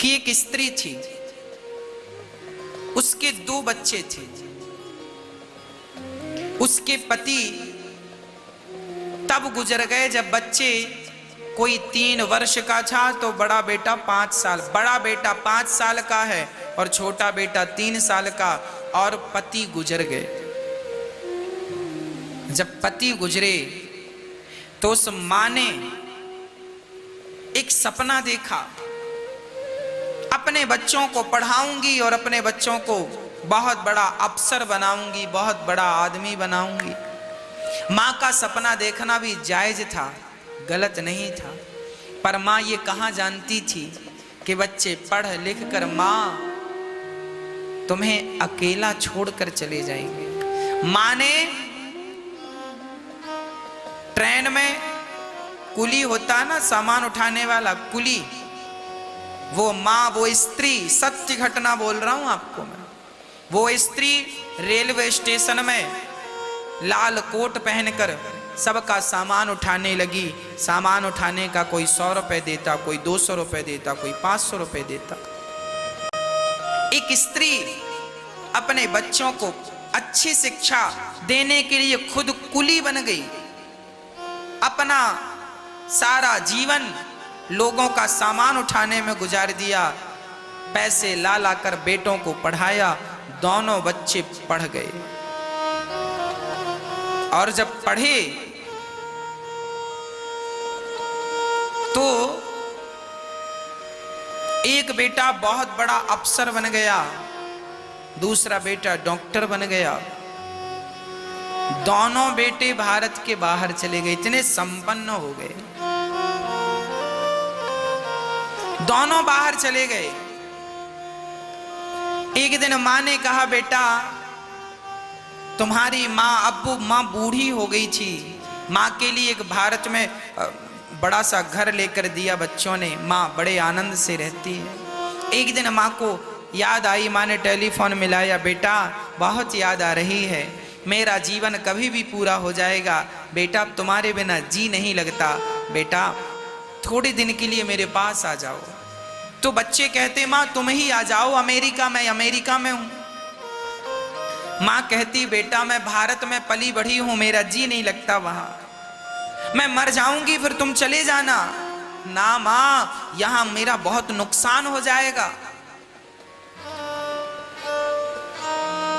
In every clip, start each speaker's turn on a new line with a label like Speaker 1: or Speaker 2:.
Speaker 1: कि एक स्त्री थी, उसके 2 बच्चे थे। उसके पति तब गुजर गए जब बच्चे कोई 3 वर्ष का था, तो बड़ा बेटा 5 साल, बड़ा बेटा 5 साल का है और छोटा बेटा 3 साल का, और पति गुजर गए। जब पति गुजरे तो उस मां ने एक सपना देखा, अपने बच्चों को पढ़ाऊंगी और अपने बच्चों को बहुत बड़ा अफसर बनाऊंगी, बहुत बड़ा आदमी बनाऊंगी। मां का सपना देखना भी जायज था, गलत नहीं था, पर मां ये कहां जानती थी कि बच्चे पढ़ लिख कर मां तुम्हें अकेला छोड़कर चले जाएंगे। मां ने ट्रेन में कुली होता है ना, सामान उठाने वाला कुली, वो मां, वो स्त्री, सत्य घटना बोल रहा हूं आपको मैं, वो स्त्री रेलवे स्टेशन में लाल कोट पहनकर सबका सामान उठाने लगी। सामान उठाने का कोई 100 रुपए देता, कोई 200 रुपए देता, कोई 500 रुपए देता। एक स्त्री अपने बच्चों को अच्छी शिक्षा देने के लिए खुद कुली बन गई, अपना सारा जीवन लोगों का सामान उठाने में गुजार दिया, पैसे ला ला कर बेटों को पढ़ाया, दोनों बच्चे पढ़ गए। और जब पढ़े तो एक बेटा बहुत बड़ा अफसर बन गया, दूसरा बेटा डॉक्टर बन गया। दोनों बेटे भारत के बाहर चले गए, इतने संपन्न हो गए, दोनों बाहर चले गए। एक दिन मां ने कहा, बेटा तुम्हारी मां बूढ़ी हो गई थी, मां के लिए एक भारत में बड़ा सा घर लेकर दिया बच्चों ने, मां बड़े आनंद से रहती है। एक दिन मां को याद आई, मां ने टेलीफोन मिलाया, बेटा बहुत याद आ रही है, मेरा जीवन कभी भी पूरा हो जाएगा, बेटा अब तुम्हारे बिना जी नहीं लगता, बेटा थोड़े दिन के लिए मेरे पास आ जाओ। तो बच्चे कहते, मां तुम ही आ जाओ, अमेरिका में हूं। मां कहती, बेटा मैं भारत में पली बढ़ी हूं, मेरा जी नहीं लगता वहां, मैं मर जाऊंगी फिर तुम चले जाना। ना मां, यहां मेरा बहुत नुकसान हो जाएगा।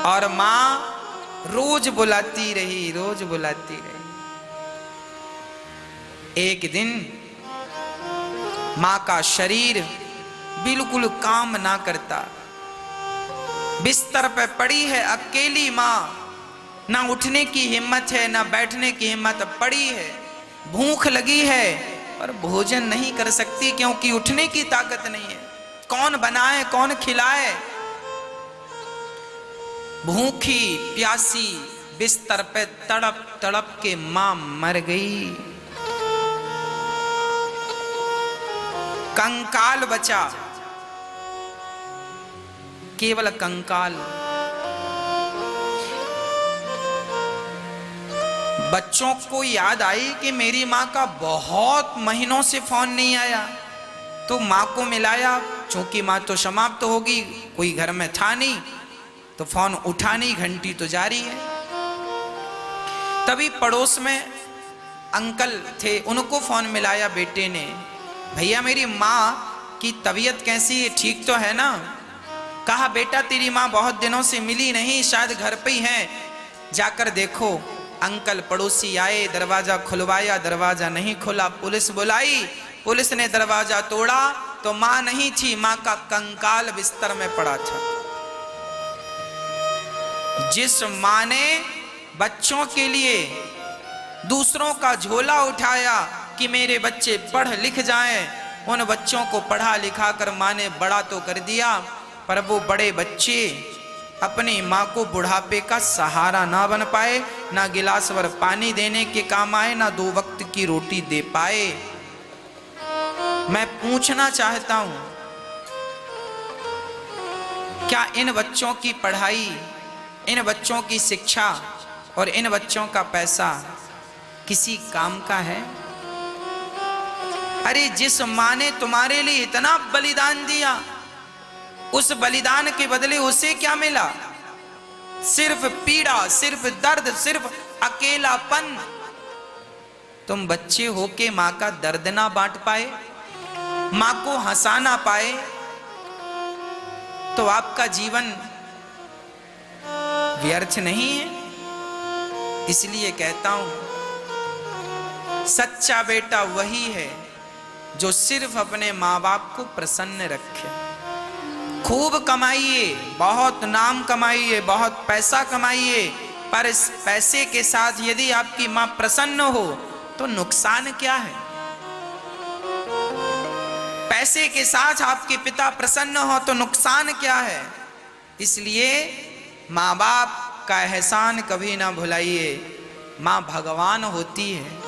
Speaker 1: और मां रोज बुलाती रही, रोज बुलाती रही। एक दिन मां का शरीर बिल्कुल काम ना करता, बिस्तर पे पड़ी है अकेली मां, ना उठने की हिम्मत है ना बैठने की हिम्मत, पड़ी है, भूख लगी है पर भोजन नहीं कर सकती क्योंकि उठने की ताकत नहीं है, कौन बनाए कौन खिलाए। भूखी प्यासी बिस्तर पे तड़प तड़प के मां मर गई, कंकाल बचा, केवल कंकाल। बच्चों को याद आई कि मेरी मां का बहुत महीनों से फोन नहीं आया, तो मां को मिलाया, चूंकि मां तो समाप्त होगी, कोई घर में था नहीं, तो फोन उठा नहीं, घंटी तो जारी है। तभी पड़ोस में अंकल थे, उनको फोन मिलाया बेटे ने, भैया मेरी मां की तबीयत कैसी है, ठीक तो है ना? कहा, बेटा तेरी मां बहुत दिनों से मिली नहीं, शायद घर पे ही है, जाकर देखो। अंकल पड़ोसी आए, दरवाजा खुलवाया, दरवाजा नहीं खुला, पुलिस बुलाई, पुलिस ने दरवाजा तोड़ा तो मां नहीं थी, मां का कंकाल बिस्तर में पड़ा था। जिस मां ने बच्चों के लिए दूसरों का झोला उठाया कि मेरे बच्चे पढ़ लिख जाएं, उन बच्चों को पढ़ा लिखा कर मां ने बड़ा तो कर दिया, पर वो बड़े बच्चे अपनी मां को बुढ़ापे का सहारा ना बन पाए, ना गिलास भर पानी देने के काम आए, ना 2 वक्त की रोटी दे पाए। मैं पूछना चाहता हूं, क्या इन बच्चों की पढ़ाई, इन बच्चों की शिक्षा और इन बच्चों का पैसा किसी काम का है? अरे जिस मां ने तुम्हारे लिए इतना बलिदान दिया, उस बलिदान के बदले उसे क्या मिला? सिर्फ पीड़ा, सिर्फ दर्द, सिर्फ अकेलापन। तुम बच्चे होके मां का दर्द ना बांट पाए, मां को हंसा ना पाए, तो आपका जीवन व्यर्थ नहीं है। इसलिए कहता हूं, सच्चा बेटा वही है जो सिर्फ अपने मां बाप को प्रसन्न रखे। खूब कमाइए, बहुत नाम कमाइए, बहुत पैसा कमाइए, पर इस पैसे के साथ यदि आपकी मां प्रसन्न हो तो नुकसान क्या है? पैसे के साथ आपके पिता प्रसन्न हो तो नुकसान क्या है? इसलिए मां बाप का एहसान कभी ना भुलाइए। मां भगवान होती है।